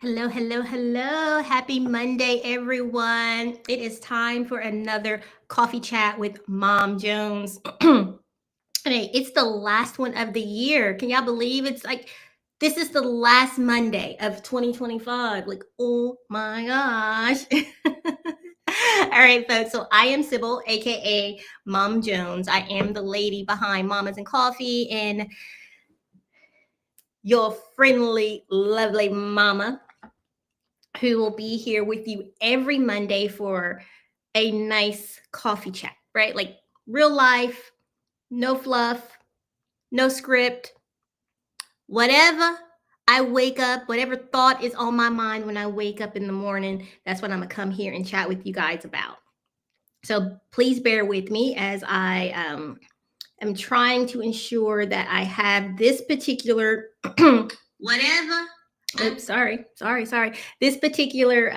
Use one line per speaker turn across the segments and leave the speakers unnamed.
Hello, hello, hello. Happy Monday, everyone. It is time for another coffee chat with Mom Jones. Hey, it's the last one of the year. Can y'all believe it's like this is the last Monday of 2025? Like, oh my gosh. All right, folks. So I am Sybil, aka Mom Jones. I am the lady behind Mamas and Coffee and your friendly, lovely mama who will be here with you every Monday for a nice coffee chat, right? Like real life, no fluff, no script, whatever I wake up, whatever thought is on my mind when I wake up in the morning, that's what I'm gonna come here and chat with you guys about. So please bear with me as I am trying to ensure that I have this particular whatever. Oops, sorry. This particular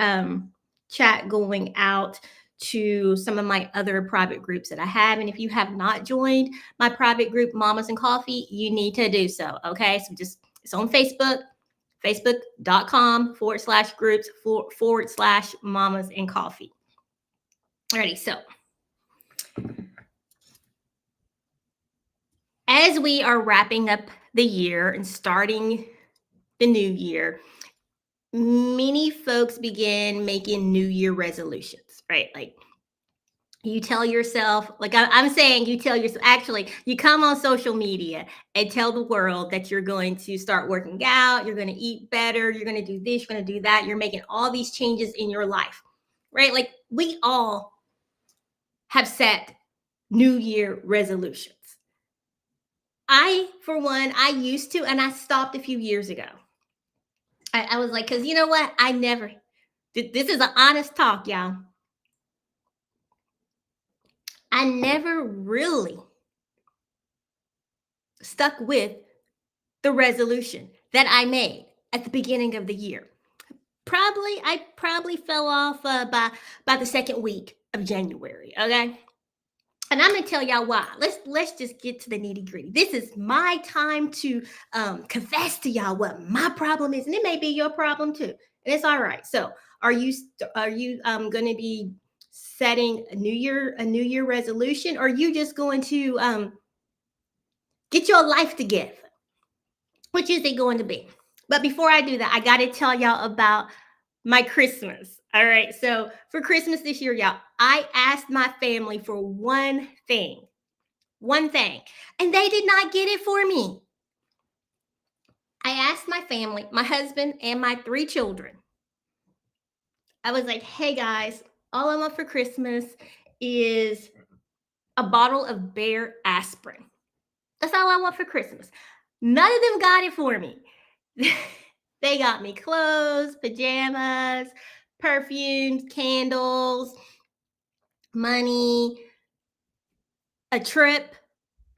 chat going out to some of my other private groups that I have. And if you have not joined my private group, Mamas and Coffee, you need to do so. Okay. So just it's on Facebook, facebook.com/groups /mamas and coffee. Alrighty. So as we are wrapping up the year and starting the new year, many folks begin making New Year resolutions, right? Like you tell yourself, like I'm saying, you tell yourself, actually, you come on social media and tell the world that you're going to start working out, you're going to eat better, you're going to do this, you're going to do that. You're making all these changes in your life, right? Like we all have set New Year resolutions. For one, I used to, and I stopped a few years ago. I was like, because you know what? This is an honest talk, y'all. I never really stuck with the resolution that I made at the beginning of the year. I probably fell off by the second week of January. Okay, and I'm gonna tell y'all why. Let's just get to the nitty gritty. This is my time to confess to y'all what my problem is, and it may be your problem too, and it's all right. So, are you going to be setting a New Year resolution, or are you just going to get your life together? Which is it going to be? But before I do that, I got to tell y'all about my Christmas. All right. So for Christmas this year, y'all, I asked my family for one thing, and they did not get it for me. I asked my family, my husband, and my 3 children. I was like, hey guys, all I want for Christmas is a bottle of Bear aspirin. That's all I want for Christmas. None of them got it for me. They got me clothes, pajamas, perfumes, candles, money, a trip,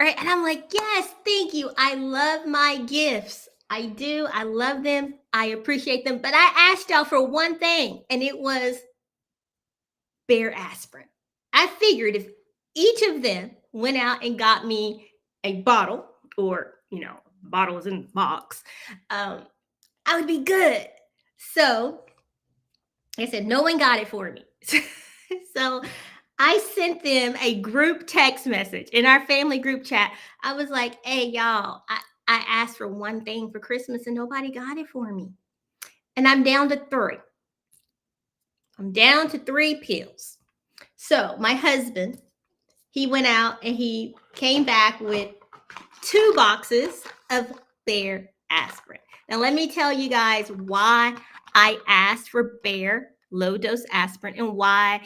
right? And I'm like, yes, thank you. I love my gifts. I do. I love them. I appreciate them. But I asked y'all for one thing, and it was Bear aspirin. I figured if each of them went out and got me a bottle, or, bottles in the box, I would be good. So I said, no one got it for me. So I sent them a group text message in our family group chat. I was like, hey, y'all, I asked for one thing for Christmas and nobody got it for me. And I'm down to 3. I'm down to 3 pills. So my husband, he went out and he came back with 2 boxes of Bear aspirin. Now, let me tell you guys why I asked for Bear low dose aspirin and why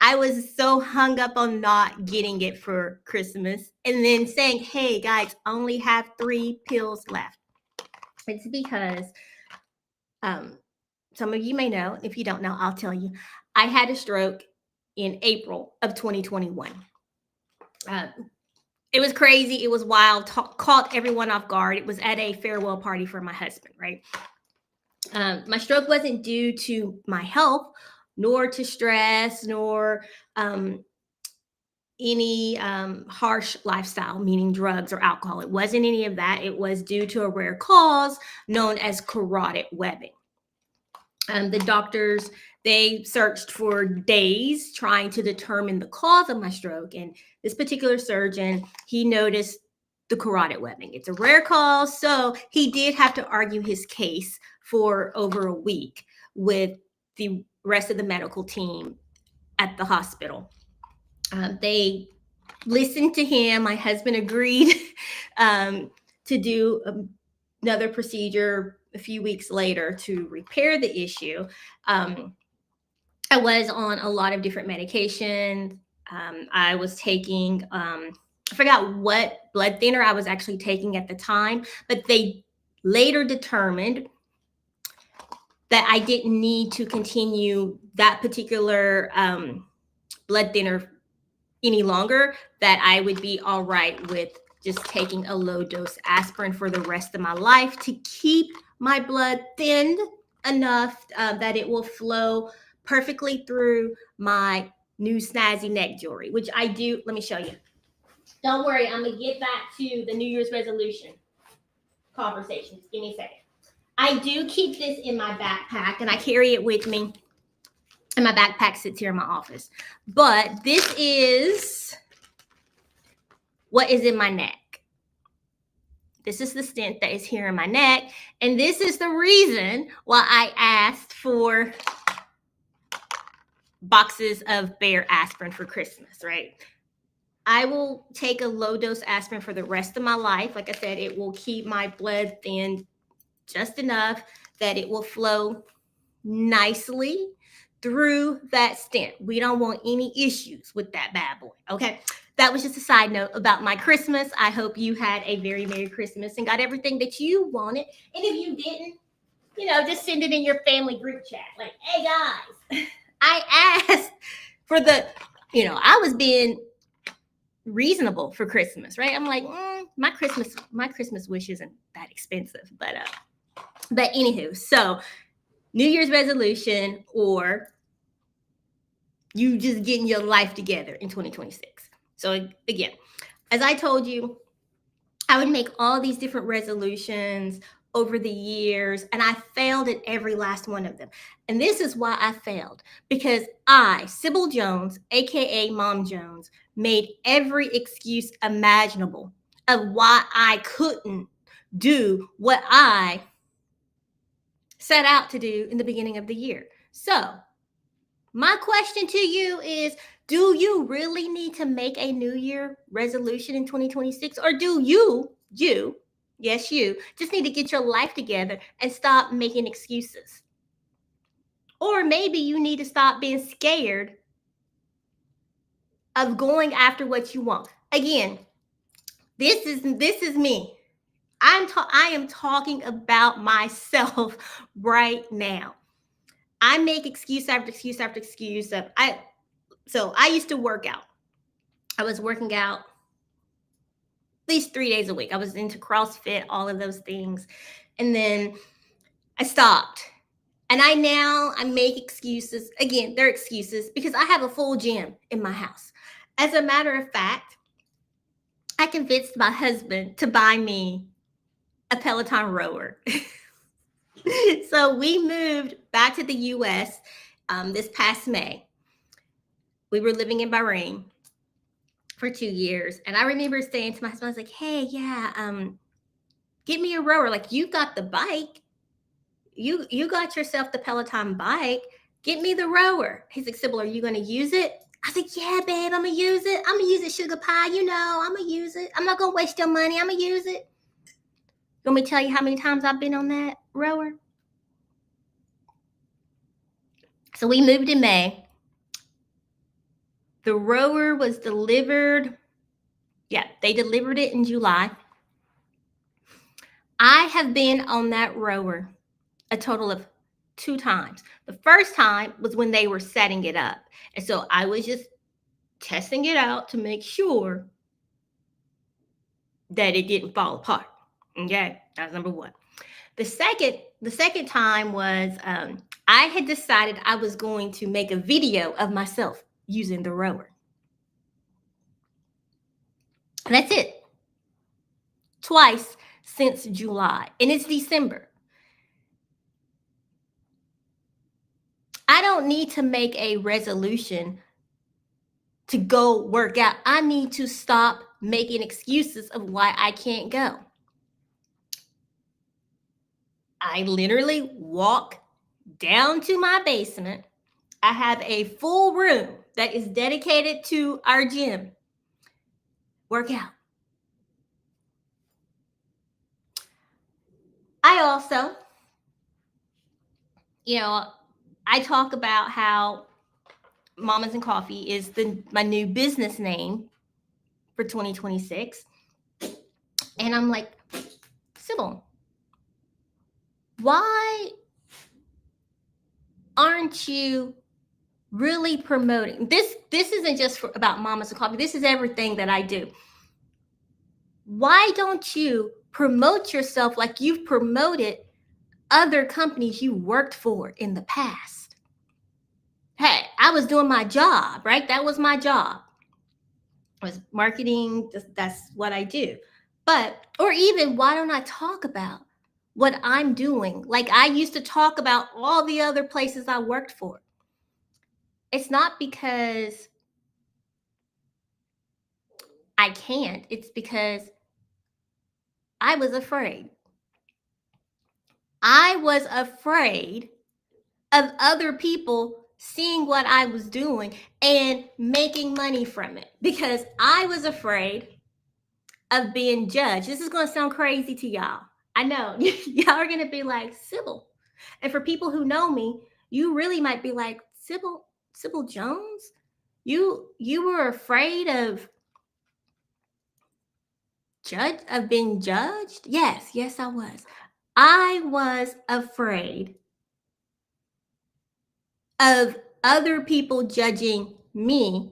I was so hung up on not getting it for Christmas and then saying, hey, guys, I only have 3 pills left. It's because some of you may know. If you don't know, I'll tell you. I had a stroke in April of 2021. It was crazy. It was wild. Caught everyone off guard. It was at a farewell party for my husband, right? My stroke wasn't due to my health, nor to stress, nor any harsh lifestyle, meaning drugs or alcohol. It wasn't any of that. It was due to a rare cause known as carotid webbing. The doctors, they searched for days trying to determine the cause of my stroke. And this particular surgeon, he noticed the carotid webbing. It's a rare cause, so he did have to argue his case for over a week with the rest of the medical team at the hospital. They listened to him. My husband agreed to do another procedure a few weeks later to repair the issue. I was on a lot of different medications. I was taking, I forgot what blood thinner I was actually taking at the time, but they later determined that I didn't need to continue that particular blood thinner any longer, that I would be all right with just taking a low dose aspirin for the rest of my life to keep my blood thinned enough that it will flow perfectly through my new snazzy neck jewelry, which I do. Let me show you. Don't worry, I'm gonna get back to the New Year's resolution conversation. Just give me a second. I do keep this in my backpack and I carry it with me. And my backpack sits here in my office. But this is what is in my neck. This is the stent that is here in my neck. And this is the reason why I asked for boxes of Bayer aspirin for Christmas, right? I will take a low dose aspirin for the rest of my life. Like I said, it will keep my blood thin just enough that it will flow nicely through that stent. We don't want any issues with that bad boy. Okay. That was just a side note about my Christmas. I hope you had a very Merry Christmas and got everything that you wanted. And if you didn't, just send it in your family group chat. Like, hey guys, I asked for I was being reasonable for Christmas, right? I'm like, my Christmas wish isn't that expensive, but anywho, so New Year's resolution, or you just getting your life together in 2026. So again, as I told you, I would make all these different resolutions over the years, and I failed at every last one of them. And this is why I failed, because I, Sybil Jones, aka MomJonz, made every excuse imaginable of why I couldn't do what I set out to do in the beginning of the year. So my question to you is, do you really need to make a New Year resolution in 2026? Or do you, yes, you, just need to get your life together and stop making excuses? Or maybe you need to stop being scared of going after what you want. Again, this is me. I am talking about myself right now. I make excuse after excuse after excuse. So I used to work out. I was working out at least 3 days a week. I was into CrossFit, all of those things. And then I stopped. And I make excuses. Again, they're excuses because I have a full gym in my house. As a matter of fact, I convinced my husband to buy me a Peloton rower. So we moved back to the US this past May. We were living in Bahrain for 2 years. And I remember saying to my husband, I was like, hey, yeah, get me a rower. Like, you got the bike. You got yourself the Peloton bike. Get me the rower. He's like, Sybil, are you going to use it? I was like, yeah, babe, I'm going to use it. I'm going to use it, sugar pie. I'm going to use it. I'm not going to waste your money. I'm going to use it. You want me to tell you how many times I've been on that rower? So we moved in May. The rower was delivered. Yeah, they delivered it in July. I have been on that rower a total of 2 times. The first time was when they were setting it up. And so I was just testing it out to make sure that it didn't fall apart. Okay, that's number one. The second time was I had decided I was going to make a video of myself using the rower. And that's it. Twice since July, and it's December. don't need to make a resolution to go work out. I need to stop making excuses of why I can't go. I literally walk down to my basement. I have a full room that is dedicated to our gym. Work out. I also, you know, I talk about how Mamas and Coffee is my new business name for 2026. And I'm like, Sybil, why aren't you really promoting this isn't just about Mamas and Coffee, this is everything that I do. Why don't you promote yourself like you've promoted other companies you worked for in the past? Hey, I was doing my job, right? That was my job. I was marketing, that's what I do. But or even why don't I talk about what I'm doing like I used to talk about all the other places I worked for? It's not because I can't, it's because I was afraid. I was afraid of other people seeing what I was doing and making money from it because I was afraid of being judged. This is going to sound crazy to y'all. I know y'all are going to be like, Sybil. And for people who know me, you really might be like, Sybil Jones, you were afraid of being judged? Yes, I was. I was afraid of other people judging me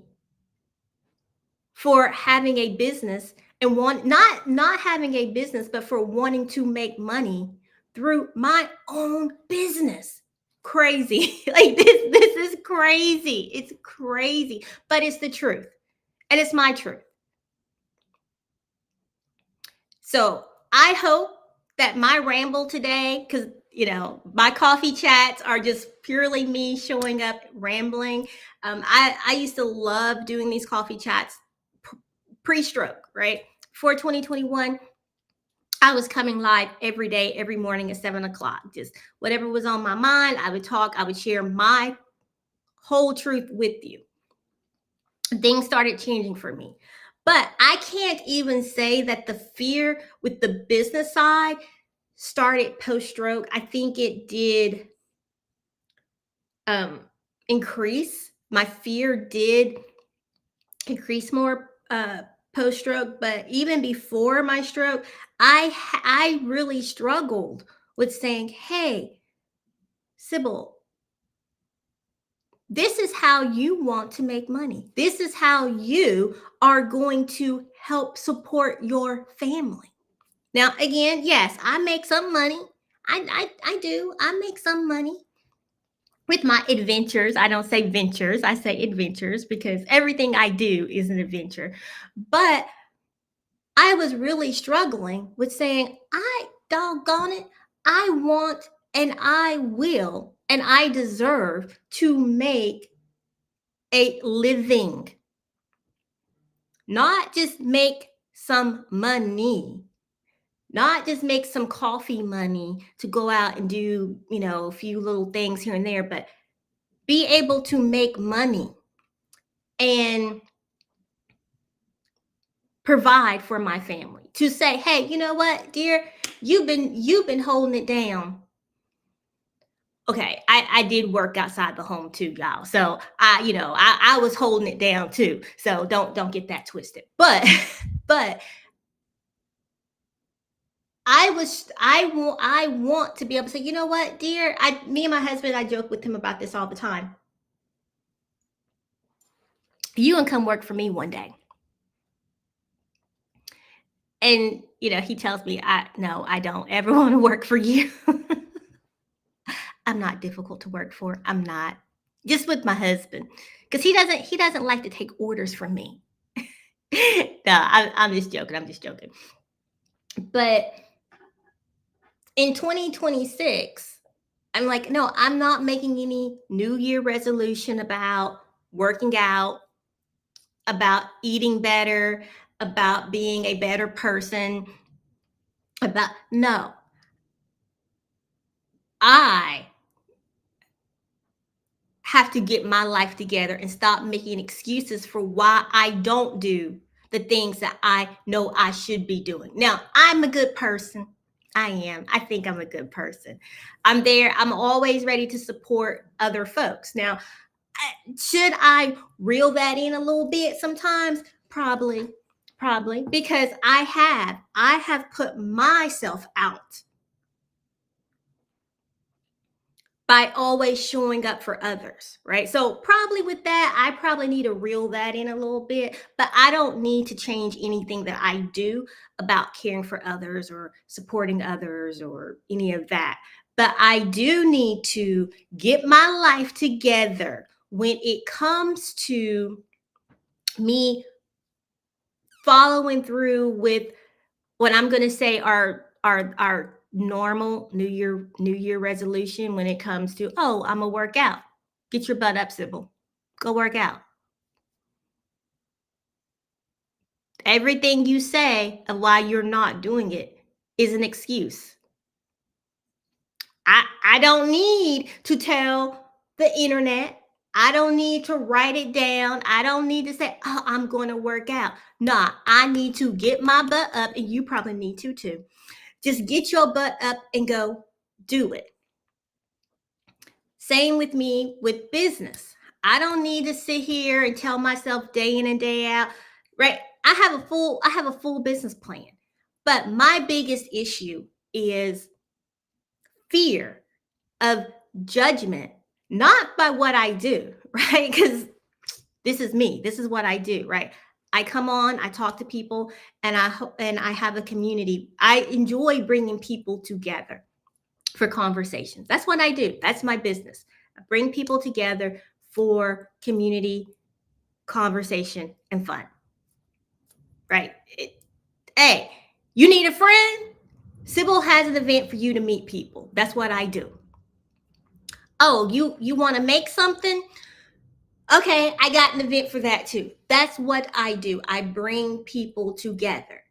for having a business and not having a business, but for wanting to make money through my own business. Crazy. Like this is crazy. It's crazy, but it's the truth. And it's my truth. So I hope that my ramble today, because my coffee chats are just purely me showing up rambling. I used to love doing these coffee chats pre-stroke, right? For 2021, I was coming live every day, every morning at 7 o'clock. Just whatever was on my mind, I would talk, I would share my whole truth with you. Things started changing for me. But I can't even say that the fear with the business side started post-stroke. I think it did increase. My fear did increase more post-stroke, but even before my stroke, I really struggled with saying, hey, Sybil, this is how you want to make money. This is how you are going to help support your family. Now, again, yes, I make some money. I do. I make some money with my adventures. I don't say ventures. I say adventures because everything I do is an adventure. But I was really struggling with saying, I doggone it, I want and I will and I deserve to make a living, not just make some money, not just make some coffee money to go out and do, a few little things here and there, but be able to make money and provide for my family. To say, hey, you know what, dear, you've been holding it down. Okay, I did work outside the home too, y'all. So I was holding it down too. So don't get that twisted. But but I want to be able to say, you know what, dear, me and my husband, I joke with him about this all the time. You can come work for me one day. And he tells me, no, I don't ever want to work for you. I'm not difficult to work for. I'm not. Just with my husband. Because he doesn't like to take orders from me. No, I'm just joking. I'm just joking. But in 2026, I'm like, no, I'm not making any New Year resolution about working out, about eating better, about being a better person, about no. I have to get my life together and stop making excuses for why I don't do the things that I know I should be doing. Now, I'm a good person. I am. I think I'm a good person. I'm there. I'm always ready to support other folks. Now, should I reel that in a little bit sometimes? Probably because I have put myself out by always showing up for others, right? So probably with that, I probably need to reel that in a little bit, but I don't need to change anything that I do about caring for others or supporting others or any of that. But I do need to get my life together when it comes to me following through with what I'm going to say are normal New Year resolution when it comes to, oh, I'm gonna work out. Get your butt up, Sybil. Go work out. Everything you say of why you're not doing it is an excuse. I don't need to tell the internet. I don't need to write it down. I don't need to say, oh, I'm going to work out. Nah, I need to get my butt up, and you probably need to too. Just get your butt up and go do it. Same with me with business. I don't need to sit here and tell myself day in and day out, right? I have a full business plan. But my biggest issue is fear of judgment, not by what I do, right? Cuz this is me. This is what I do, right? I come on, I talk to people, and I have a community. I enjoy bringing people together for conversations. That's what I do. That's my business. I bring people together for community conversation and fun. Right? Hey, you need a friend? Sybil has an event for you to meet people. That's what I do. Oh, you want to make something? Okay, I got an event for that too. That's what I do. I bring people together.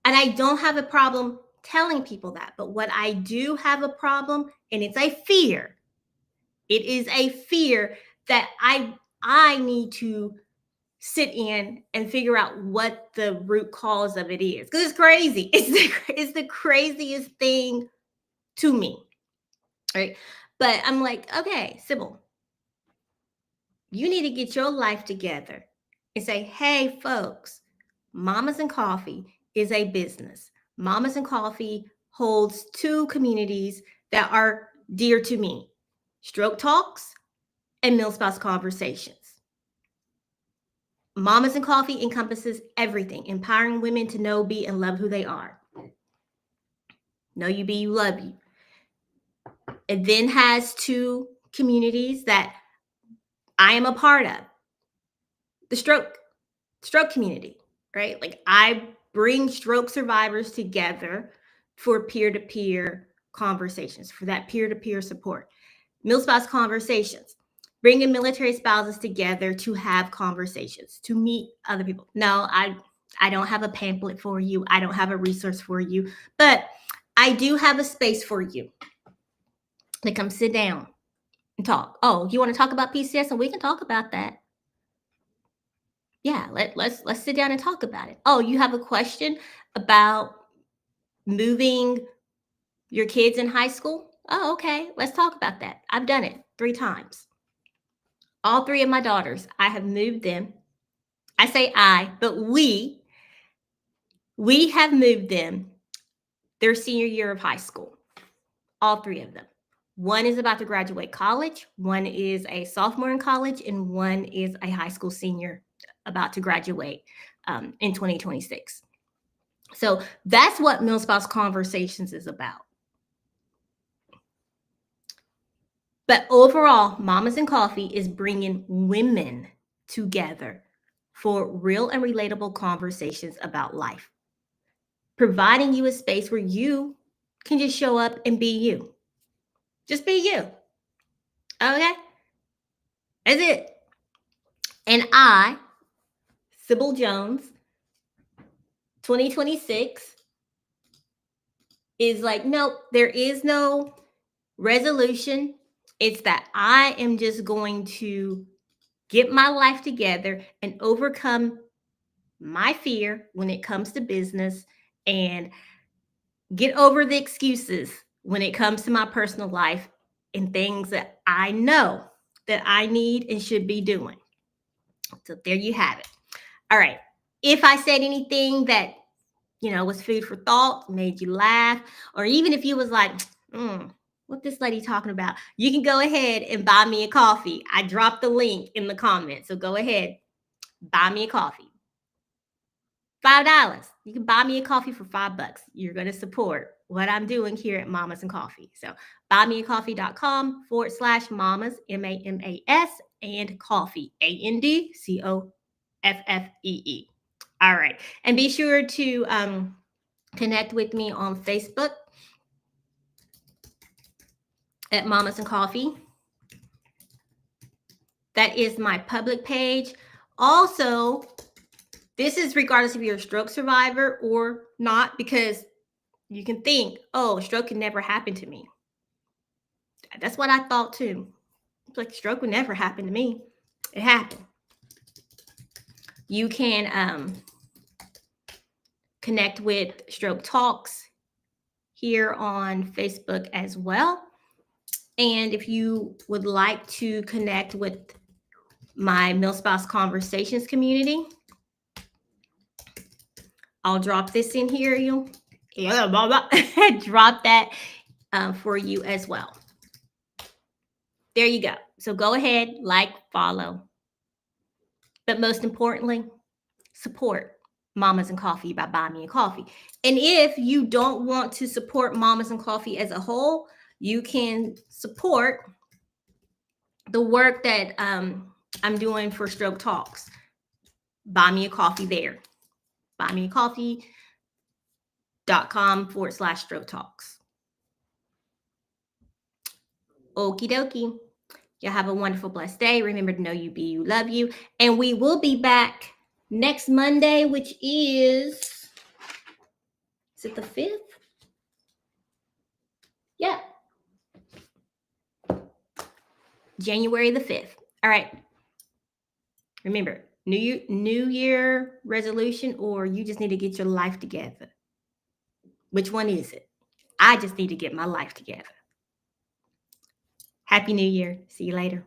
And I don't have a problem telling people that. But what I do have a problem, and it's a fear. It is a fear that I need to sit in and figure out what the root cause of it is. Because it's crazy. It's the craziest thing to me. Right. But I'm like, okay, Sybil, you need to get your life together and say, hey, folks, Mamas and Coffee is a business. Mamas and Coffee holds two communities that are dear to me: Stroke Talks and Mill Spouse Conversations. Mamas and Coffee encompasses everything, empowering women to know, be, and love who they are. Know you be, you love you. It then has two communities that I am a part of. The stroke community, right? Like I bring stroke survivors together for peer-to-peer conversations, for that peer-to-peer support. Mill Spouse Conversations, bringing military spouses together to have conversations, to meet other people. No, I don't have a pamphlet for you. I don't have a resource for you, but I do have a space for you to come sit down and talk. Oh, you want to talk about PCS? And we can talk about that. Yeah, let's sit down and talk about it. Oh, you have a question about moving your kids in high school? Oh, okay. Let's talk about that. I've done it 3 times. All 3 of my daughters, I have moved them. I say I, but we have moved them their senior year of high school. All 3 of them. One is about to graduate college, one is a sophomore in college, and one is a high school senior about to graduate in 2026. So that's what Mill Spouse Conversations is about. But overall, Mamas and Coffee is bringing women together for real and relatable conversations about life, providing you a space where you can just show up and be you. Just be you. Okay? That's it. And I, Sybil Jones, 2026, is like, nope, there is no resolution. It's that I am just going to get my life together and overcome my fear when it comes to business and get over the excuses when it comes to my personal life and things that I know that I need and should be doing. So there you have it. All right. If I said anything that, was food for thought, made you laugh, or even if you was like, what this lady talking about, you can go ahead and buy me a coffee. I dropped the link in the comments. So go ahead, buy me a coffee. $5. You can buy me a coffee for $5. You're going to support what I'm doing here at Mamas and Coffee. So buymeacoffee.com/mamas, MAMAS, and coffee, ANDCOFFEE. All right. And be sure to connect with me on Facebook at Mamas and Coffee. That is my public page. Also, this is regardless if you're a stroke survivor or not, because you can think, oh, stroke can never happen to me. That's what I thought too. It's like stroke would never happen to me. It happened. You can connect with Stroke Talks here on Facebook as well. And if you would like to connect with my MilSpouse Conversations community, I'll drop this in here. Drop that for you as well. There you go. So go ahead, like, follow. But most importantly, support Mamas and Coffee by Buy Me a Coffee. And if you don't want to support Mamas and Coffee as a whole, you can support the work that I'm doing for Stroke Talks. Buy me a coffee there. buymeacoffee.com/Stroke Talks. Okie dokie. Y'all have a wonderful, blessed day. Remember to know you be you, love you. And we will be back next Monday, which is it the 5th? Yeah. January the 5th. All right. Remember, New Year resolution, or you just need to get your life together. Which one is it? I just need to get my life together. Happy New Year. See you later.